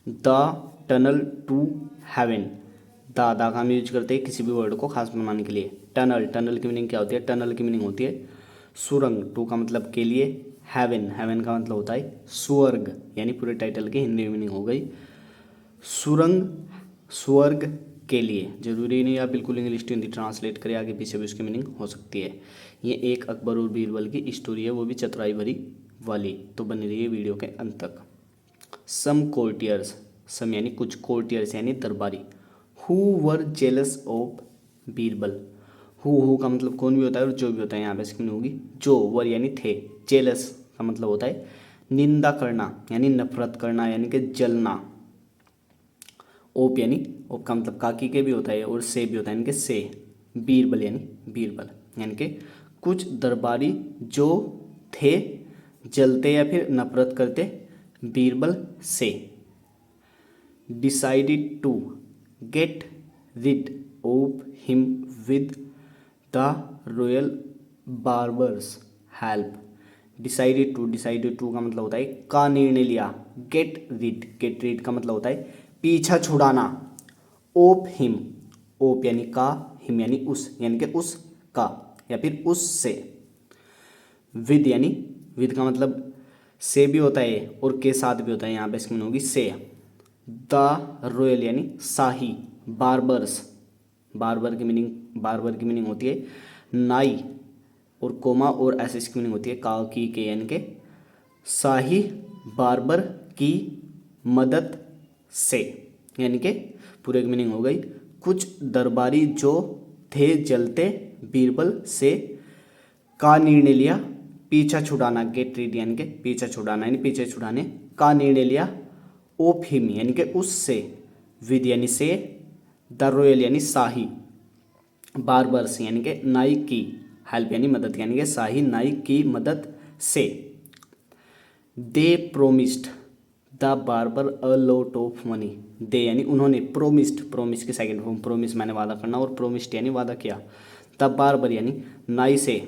The tunnel to heaven. दा का हम यूज करते हैं किसी भी वर्ड को खास बनाने के लिए। टनल, टनल की मीनिंग क्या होती है? टनल की मीनिंग होती है सुरंग। टू का मतलब के लिए, हेवन, हेवन का मतलब होता है स्वर्ग, यानी पूरे टाइटल की हिंदी मीनिंग हो गई सुरंग, स्वर्ग के लिए। जरूरी नहीं आप बिल्कुल इंग्लिश टू हिंदी ट्रांसलेट करें, आगे पीछे भी उसकी मीनिंग हो सकती है। ये एक अकबर और बीरबल की स्टोरी है, वो भी चतुराई भरी वाली। तो बनी रही है वीडियो के अंत तक। सम कोर्टियर्स, सम यानी कुछ, कोर्टियर्स यानी दरबारी, who were jealous of Birbal. Who का मतलब कौन भी होता है और जो भी होता है, यहाँ पे इसकी होगी जो। वर यानी थे, जेलस का मतलब होता है निंदा करना यानी नफरत करना यानी कि जलना। ओप यानी, ओप का मतलब काकी के भी होता है और से भी होता है यानी कि से। बीरबल यानी बीरबल, यानी कि कुछ दरबारी जो थे जलते या फिर नफरत करते बीरबल से। Decided to get rid of him with the royal barber's help. Decided to का मतलब होता है का निर्णय लिया। गेट रिड का मतलब होता है पीछा छुड़ाना। ओप हिम, ओप यानी का, हिम यानी उस, यानी कि उस का या फिर उससे। विद यानी, विद का मतलब से भी होता है और के साथ भी होता है, यहाँ पे इसमें होगी से। द रॉयल यानी शाही। बार्बर्स, बार्बर की मीनिंग होती है नाई, और कोमा और ऐसे इसकी मीनिंग होती है का की के, यानी के शाही बार्बर की मदद से, यानी कि पूरे की मीनिंग हो गई कुछ दरबारी जो थे जलते बीरबल से का निर्णय लिया पीछा छुड़ाना। गेट रीड यानी कि पीछा छुड़ाना यानी पीछे छुड़ाने का निर्णय लिया। ओफ हिम यानी कि उससे। विद यानी से। द रॉयल यानी शाही। बार्बर्स यानी कि नाई की। हेल्प यानी मदद, यानी कि शाही नाई की मदद से। They promised the barber a lot of money. They यानी उन्होंने, प्रोमिस्ड, प्रोमिस की सेकंड फॉर्म, प्रोमिस मैंने वादा करना, और प्रोमिस्ड यानी वादा किया। द बार्बर यानी नाई से।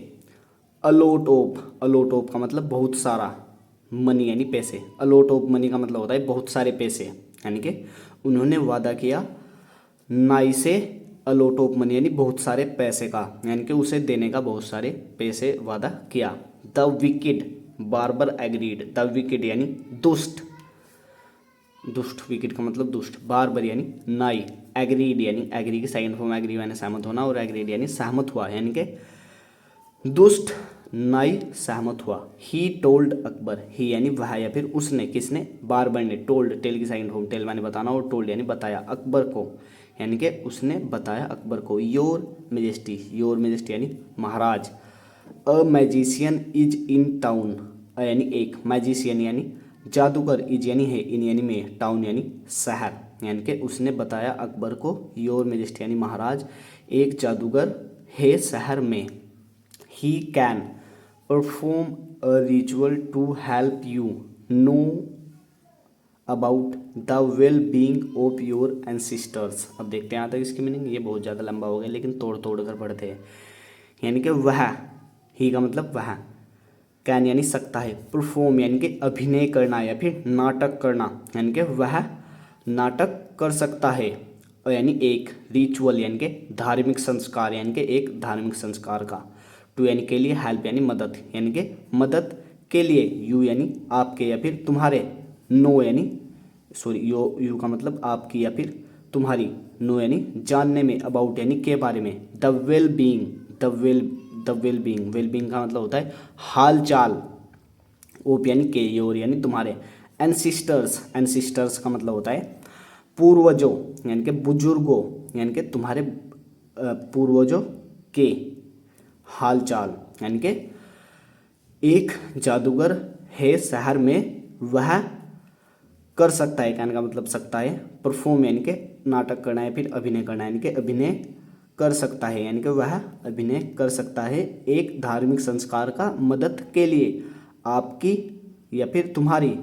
अलॉट ऑफ, अलॉट ऑफ का मतलब बहुत सारा, मनी यानी पैसे। अलॉट ऑफ मनी का मतलब होता है बहुत सारे पैसे, यानी कि उन्होंने वादा किया नाई से अलॉट ऑफ मनी यानी बहुत सारे पैसे का, यानी कि उसे देने का बहुत सारे पैसे वादा किया। The wicked barber agreed. The wicked यानी दुष्ट, दुष्ट, विकेट का मतलब दुष्ट। बार्बर यानी नाई। एग्रीड यानी, एग्री की सेकंड फॉर्म एग्री यानी सहमत होना, और एग्रीड यानी सहमत हुआ, यानी कि दुष्ट नाई सहमत हुआ। ही टोल्ड अकबर, ही यानी वह या फिर उसने, किसने? बार्बर ने। टोल्ड, टेल की सेकंड फॉर्म, टेल मैंने बताना, और टोल्ड यानी बताया अकबर को, यानी कि उसने बताया अकबर को। योर मेजेस्टी, योर मेजेस्टी यानी महाराज। A magician is in town, a यानी एक, मैजिशियन यानी जादूगर, इज यानी है, इन यानी में, टाउन यानी शहर, यानी कि उसने बताया अकबर को, योर मेजेस्टी यानी महाराज, एक जादूगर है शहर में। He can perform a ritual to help you know about the well being of your ancestors. अब देखते हैं यहाँ तक इसकी मीनिंग। ये बहुत ज़्यादा लंबा हो गया लेकिन तोड़ तोड़ कर पढ़ते हैं। यानी कि वह, ही का मतलब वह, कैन यानी सकता है, परफॉर्म यानी कि अभिनय करना या फिर नाटक करना, यानी कि वह नाटक कर सकता है। और यानी एक, रिचुअल यानी कि धार्मिक संस्कार, यानी कि एक धार्मिक संस्कार का। टू यानी के लिए, हेल्प यानी मदद, यानी कि मदद के लिए। यू यानी आपके या फिर तुम्हारे। नो यानी, सॉरी, यू का मतलब आपकी या फिर तुम्हारी। नो यानी जानने में, अबाउट यानी के बारे में। The well being, the well being, well being का मतलब होता है हाल चाल। ओप यानी के, योर यानी तुम्हारे। एंसिस्टर्स, एंसिस्टर्स का मतलब होता है पूर्वजों, यानी कि बुजुर्गों, यानी कि तुम्हारे पूर्वजों के हाल चाल, यानी कि एक जादूगर है शहर में, वह कर सकता है, कहने का मतलब सकता है। परफॉर्म यानी कि नाटक करना या फिर अभिनय करना, यानी कि अभिनय कर सकता है, यानी कि वह अभिनय कर सकता है एक धार्मिक संस्कार का मदद के लिए, आपकी या फिर तुम्हारी।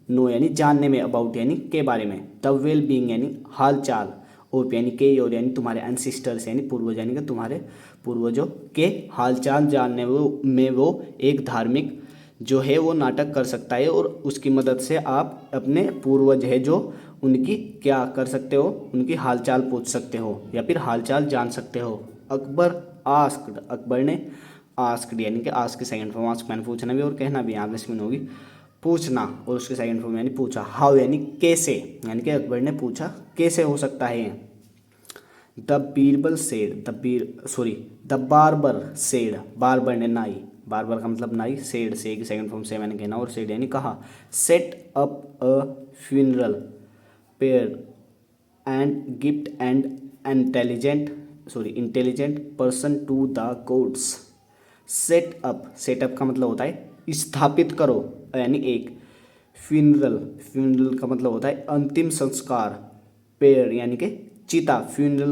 नो यानी जानने में, अबाउट यानी के बारे में। द वेल बींग यानी हाल चाल। ओप यानी के, और यानी तुम्हारे। एंसिस्टर्स यानी पूर्वज, यानी कि तुम्हारे पूर्वजों के हाल चाल जानने में वो एक धार्मिक जो है वो नाटक कर सकता है, और उसकी मदद से आप अपने पूर्वज है जो उनकी क्या कर सकते हो, उनकी हालचाल पूछ सकते हो या फिर हालचाल जान सकते हो। अकबर आस्क्ड, अकबर ने आस्क्ड यानी कि आस्क की सेकंड फॉर्म आस्क मैंने पूछना भी और कहना भी, यहाँ पे इसमें होगी पूछना और उसके सेकंड फॉर्म यानी पूछा। हाउ यानी कैसे, यानी कि अकबर ने पूछा कैसे हो सकता है। The Birbal said, the barber said, barber ने नाई, बार्बर का मतलब नाई, सेड से की सेकंड फॉर्म से मैंने कहना और सेड यानी कहा। Set up a funeral pyre and gift and intelligent person to the gods. Setup का मतलब होता है स्थापित करो यानी एक। फ्यूनरल का मतलब होता है अंतिम संस्कार। पेयर यानी कि चिता, फ्यूनरल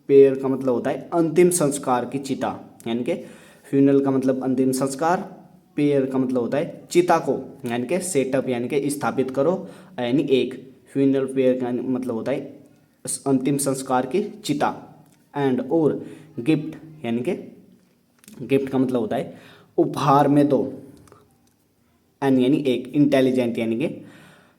पेयर का मतलब होता है अंतिम संस्कार की चिता, यानी कि फ्यूनरल का मतलब अंतिम संस्कार, पेयर का मतलब होता है चिता को, यानी कि सेटअप यानी कि स्थापित करो यानी एक। फ्यूनरल पेयर का मतलब होता है अंतिम संस्कार की चिता। एंड और गिफ्ट यानी कि गिफ्ट का मतलब होता है उपहार में दो। एन यानी एक, इंटेलिजेंट यानी कि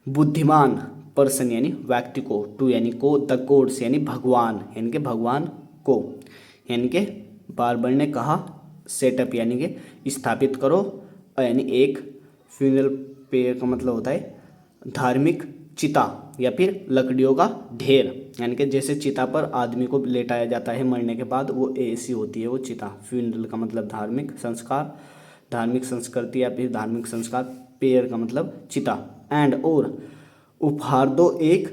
बुद्धिमान, पर्सन यानी व्यक्ति को, टू यानी को, द गॉड्स यानी भगवान, यानी कि भगवान को, यानी कि बार्बर ने कहा। सेटअप यानी कि स्थापित करो यानी एक। फ्यूनरल पेयर का मतलब होता है धार्मिक चिता या फिर लकड़ियों का ढेर, यानी कि जैसे चिता पर आदमी को लेटाया जाता है मरने के बाद, वो ऐसी होती है वो चिता। फ्यूनरल का मतलब धार्मिक संस्कार, धार्मिक संस्कृति या फिर धार्मिक संस्कार। पेयर का मतलब चिता। एंड और उपहार दो एक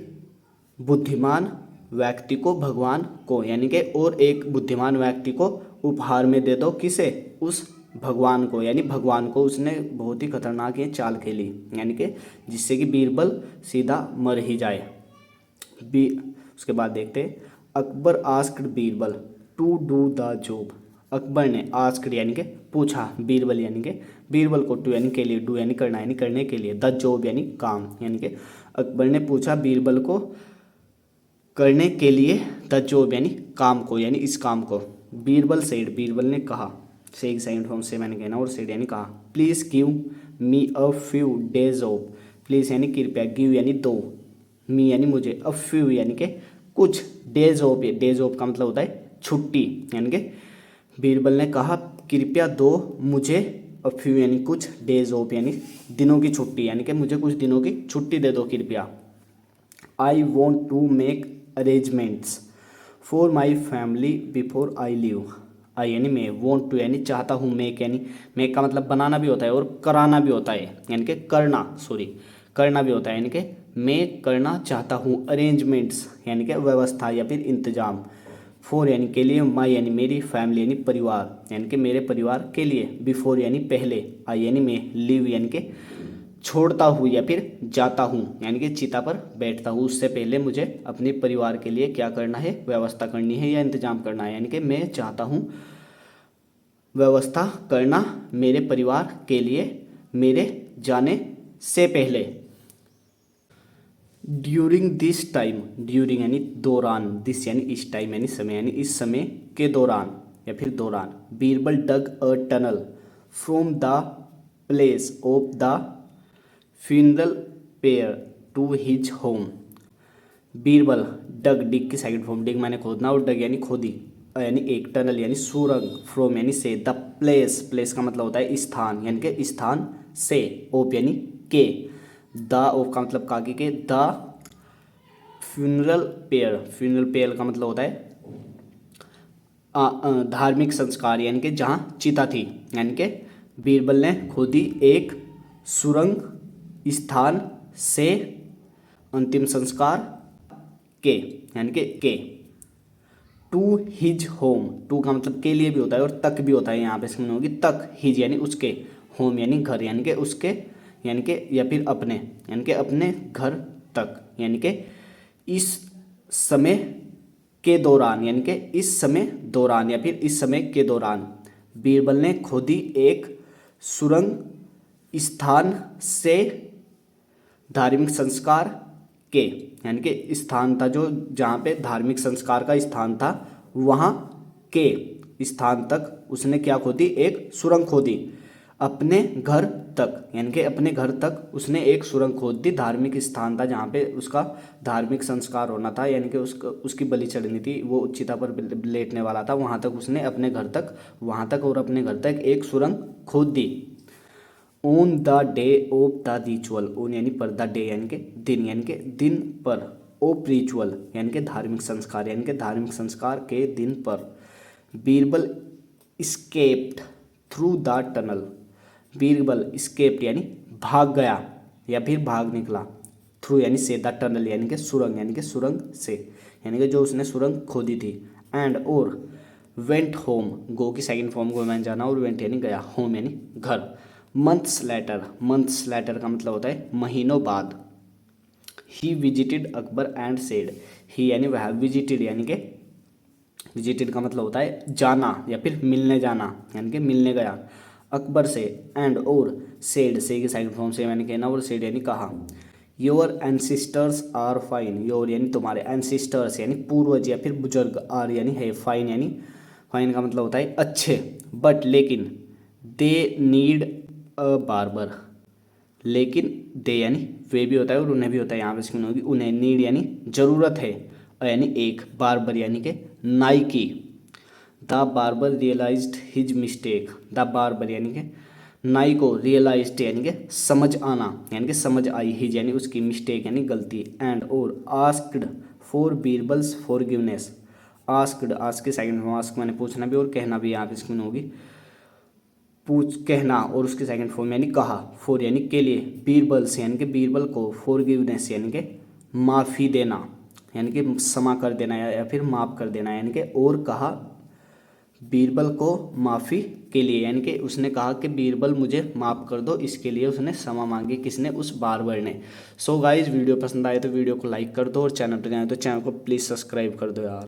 बुद्धिमान व्यक्ति को भगवान को, यानी कि और एक बुद्धिमान व्यक्ति को उपहार में दे दो। किसे, उस भगवान को, यानी भगवान को उसने बहुत ही खतरनाक ये चाल खेली, यानी कि जिससे कि बीरबल सीधा मर ही जाए। उसके बाद देखते हैं Akbar asked Birbal to do the job. Akbar ने आस्क्ड यानी कि पूछा, बीरबल यानी कि बीरबल को, टू यानी के लिए, डू यानी करना यानी करने के लिए, द जॉब यानी काम, यानी कि अकबर ने पूछा बीरबल को करने के लिए, द जॉब यानी काम को, यानी इस काम को। बीरबल सेड, बीरबल ने कहा, से एक सेकंड फॉर्म से मैंने कहना और सेड यानी कहा। Please give me a few days of, please यानी कृपया, गिव यानी दो, मी यानी मुझे, अ फ्यू यानी कि कुछ, डेज ऑफ का मतलब होता है छुट्टी, यानी कि बीरबल ने कहा कृपया दो मुझे अ फ्यू यानी कुछ, डेज ऑफ यानी दिनों की छुट्टी, यानी कि मुझे कुछ दिनों की छुट्टी दे दो कृपया। I want to make arrangements for my family before I leave. I यानी मैं, वॉन्ट टू यानी चाहता हूँ, मेक यानी मेक का मतलब बनाना भी होता है और कराना भी होता है, यानी कि करना भी होता है, यानी कि मैं करना चाहता हूँ। अरेंजमेंट्स यानी कि व्यवस्था या फिर इंतजाम। फॉर यानी के लिए, माई यानी मेरी, फैमिली यानी परिवार, यानी कि मेरे परिवार के लिए, बिफोर यानी पहले, आई यानी मैं, लीव यानी कि छोड़ता हूँ या फिर जाता हूँ, यानी कि चिता पर बैठता हूँ, उससे पहले मुझे अपने परिवार के लिए क्या करना है, व्यवस्था करनी है या इंतजाम करना है, यानी कि मैं चाहता हूँ व्यवस्था करना मेरे परिवार के लिए मेरे जाने से पहले। ड्यूरिंग दिस टाइम, ड्यूरिंग यानी दौरान, दिस यानी इस टाइम यानी समय, यानी इस समय के दौरान या फिर दौरान। Birbal dug a tunnel from the place of the funeral pyre to his home. Birbal dug, dig की सेकंड फॉर्म, डिग माने खोदना और डग यानी खोदी, यानी एक, टनल यानी सुरंग, फ्रॉम यानी से, द प्लेस का मतलब होता है स्थान, यानी कि स्थान से, ऑफ यानी के, द ऑफ का मतलब काकी के, द फ्यूनरल पेयर का मतलब होता है धार्मिक संस्कार, यानी कि जहाँ चिता थी, यानी कि बीरबल ने खोदी एक सुरंग स्थान से अंतिम संस्कार के, यानी कि टू हिज होम, टू का मतलब के लिए भी होता है और तक भी होता है, यहाँ पे सुनने होगी तक, हिज यानी उसके, होम यानी घर, यानी कि उसके, यानी कि या फिर अपने, यानी कि अपने घर तक, यानी कि इस समय के दौरान, यानी कि इस समय दौरान या फिर इस समय के दौरान बीरबल ने खोदी एक सुरंग स्थान से धार्मिक संस्कार के, यानी कि स्थान था जो जहाँ पे धार्मिक संस्कार का स्थान था, वहाँ के स्थान तक उसने क्या खोदी, एक सुरंग खोदी। अपने घर तक, यानी कि अपने घर तक उसने एक सुरंग खोद दी। धार्मिक स्थान था जहाँ पे उसका धार्मिक संस्कार होना था, यानी कि उसकी बलि चढ़नी थी, वो चिता पर लेटने वाला था, वहाँ तक उसने अपने घर तक, वहाँ तक और अपने घर तक एक सुरंग खोद दी। On the day of the ritual, on यानी पर, द डे यानी कि दिन, यानी कि दिन पर, ऑफ रिचुअल यानी कि धार्मिक संस्कार, यानी कि धार्मिक संस्कार के दिन पर, Birbal escaped through the tunnel, Birbal escaped यानी भाग गया या फिर भाग निकला, थ्रू यानी से, द टनल यानी कि सुरंग, यानी कि सुरंग से, यानी कि जो उसने सुरंग खोदी थी, एंड और वेंट होम, गो की सेकंड फॉर्म को मैंने जाना, और वेंट यानी गया, होम यानी घर। मंथ्स लेटर, मंथ्स लेटर का मतलब होता है महीनों बाद। He visited Akbar and said, he यानी वह, विजिटेड यानी कि, विजिटेड का मतलब होता है जाना या फिर मिलने जाना, यानी कि मिलने गया अकबर से, एंड और सेड, से की सेकंड फॉर्म से मैंने कहना, और सेड यानी कहा। Your ancestors are fine, your यानी तुम्हारे, एंसिस्टर्स यानी पूर्वज या फिर बुजुर्ग, आर यानी है, फाइन यानी, फाइन का मतलब होता है अच्छे, बट लेकिन, दे नीड अ बार्बर, लेकिन दे यानी वे भी होता है और उन्हें भी होता है, यहाँ पे इसमें होगी उन्हें, नीड यानी ज़रूरत है, यानी एक, बार्बर यानी कि नाई की। The barber realised his mistake, the barber यानी कि नाई को, रियलाइज्ड यानी कि समझ आना, यानी कि समझ आई, हिज यानी उसकी, मिस्टेक यानी गलती, एंड और asked for Birbal's forgiveness, asked, ask के सेकंड फॉर्म, आस्क मैंने पूछना भी और कहना भी, यहाँ पे इसमें होगी पूछ, कहना, और उसकी सेकंड फॉर्म यानी कहा, फॉर यानी के लिए, बीरबल से यानी कि बीरबल को, फॉरगिवनेस यानी कि माफ़ी देना, यानी कि क्षमा कर देना या फिर माफ़ कर देना, यानी कि, और कहा बीरबल को माफ़ी के लिए, यानी कि उसने कहा कि बीरबल मुझे माफ़ कर दो, इसके लिए उसने क्षमा मांगी, किसने, उस बार्बर ने। सो गाइस वीडियो पसंद आए तो वीडियो को लाइक कर दो, और चैनल पर गए तो चैनल को प्लीज़ सब्सक्राइब कर दो यार।